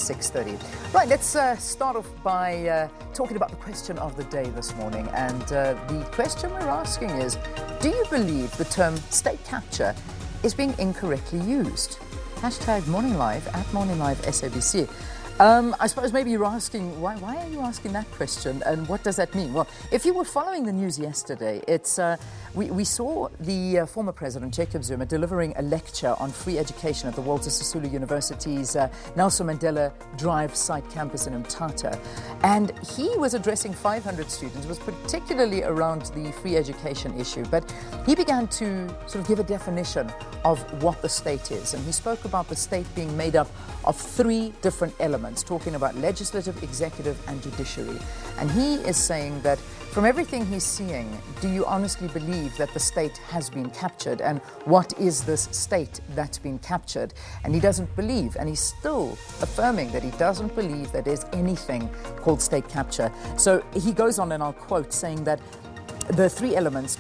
6:30. Right, let's start off by talking about the question of the day this morning. And the question we're asking is, do you believe the term state capture is being incorrectly used? Hashtag Morning Live, at Morning Live SABC. I suppose maybe you're asking, why are you asking that question and what does that mean? Well, if you were following the news yesterday, we saw the former president, Jacob Zuma, delivering a lecture on free education at the Walter Sisulu University's Nelson Mandela Drive site campus in Umtata. And he was addressing 500 students. It was particularly around the free education issue. But he began to sort of give a definition of what the state is. And he spoke about the state being made up of three different elements, talking about legislative, executive, and judiciary. And he is saying that from everything he's seeing, do you honestly believe that the state has been captured? And what is this state that's been captured? And he doesn't believe, and he's still affirming that he doesn't believe that there's anything called state capture. So he goes on, and I'll quote, saying that the three elements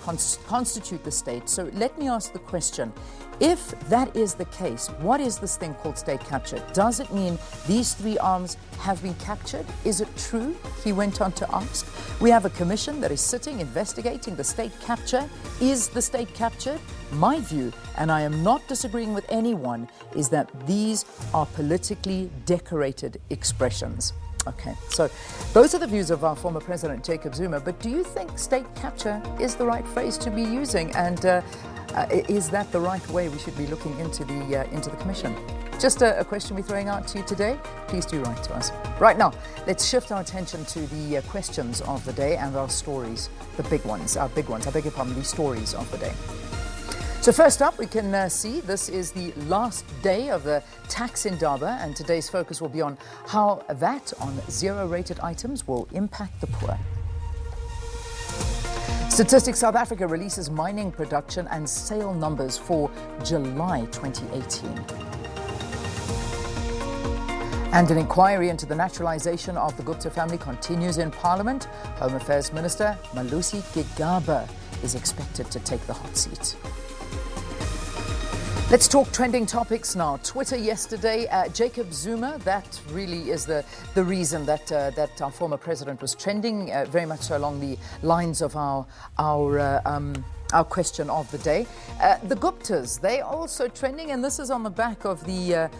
constitute the state. So let me ask the question, if that is the case, what is this thing called state capture? Does it mean these three arms have been captured? Is it true? He went on to ask. We have a commission that is sitting, investigating the state capture. Is the state captured? My view, and I am not disagreeing with anyone, is that these are politically decorated expressions. Okay, so those are the views of our former president, Jacob Zuma. But do you think state capture is the right phrase to be using? And is that the right way we should be looking into the commission? Just a question we're throwing out to you today. Please do write to us. Right now, let's shift our attention to the questions of the day and our stories, the big ones, I beg your pardon, the stories of the day. So first up, we can see this is the last day of the tax indaba, and today's focus will be on how VAT on zero-rated items will impact the poor. Statistics South Africa releases mining production and sale numbers for July 2018. And an inquiry into the naturalization of the Gupta family continues in Parliament. Home Affairs Minister Malusi Gigaba is expected to take the hot seat. Let's talk trending topics now. Twitter yesterday, Jacob Zuma, that really is the reason that our former president was trending, very much so along the lines of our question of the day. The Guptas, they also trending, and this is on the back of the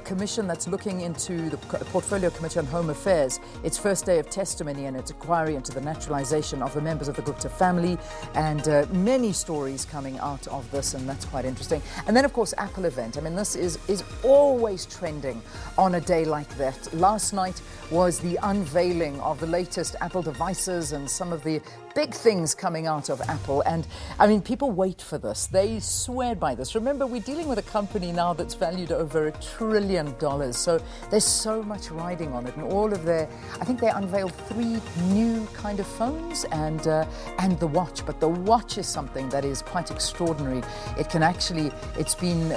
commission that's looking into the Portfolio Committee on Home Affairs. Its first day of testimony and its inquiry into the naturalization of the members of the Gupta family, and many stories coming out of this, and that's quite interesting. And then, of course, Apple event. I mean, this is always trending on a day like that. Last night was the unveiling of the latest Apple devices and some of the big things coming out of Apple. And I mean, people wait for this. They swear by this. Remember, we're dealing with a company now that's valued over $1 trillion. So there's so much riding on it. And all of I think they unveiled 3 new kind of phones and the watch. But the watch is something that is quite extraordinary. It can actually, it's been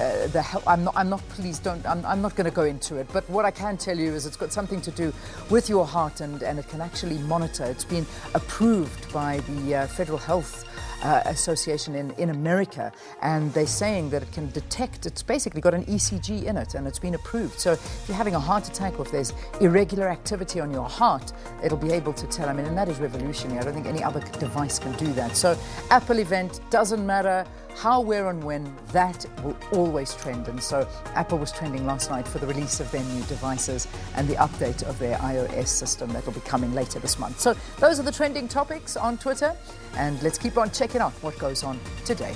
I'm not going to go into it. But what I can tell you is it's got something to do with your heart, and it can actually monitor. It's been approved by the Federal Health Association in America, and they're saying that it can detect, it's basically got an ECG in it, and it's been approved. So if you're having a heart attack or if there's irregular activity on your heart, it'll be able to tell. I mean, and that is revolutionary. I don't think any other device can do that. So Apple event, doesn't matter how, where and when, that will always trend. And so Apple was trending last night for the release of their new devices and the update of their iOS system that will be coming later this month. So those are the trending topics on Twitter, and let's keep on checking out what goes on today.